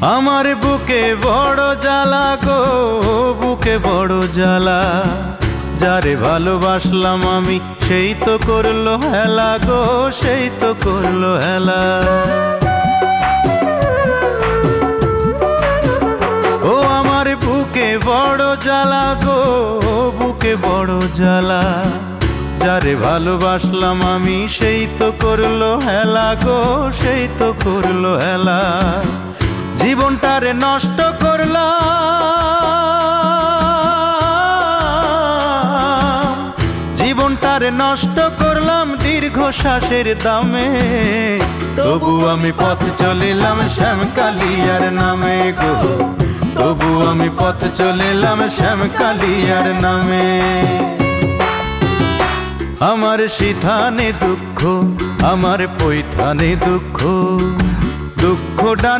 আমার বুকে বড় জ্বালা গো, বুকে বড় জ্বালা। যারে ভালোবাসলাম আমি সেই তো করলো হেলা গো, সেই তো করলো হেলা। ও আমার বুকে বড় জ্বালা গো, বুকে বড় জ্বালা। যারে ভালোবাসলাম আমি সেই তো করলো হেলা গো, সেই তো করলো হেলা। জীবনটারে নষ্ট করলাম, জীবনটারে নষ্ট করলাম দীর্ঘশ্বাসের দামে। তবু আমি পথ চলিলাম শ্যামকালিয়ার নামে গো, তবু আমি পথ চলিলাম শ্যামকালিয়ার নামে। আমার সিথানে দুঃখ, আমার পৈথানে দুঃখ, দুঃখ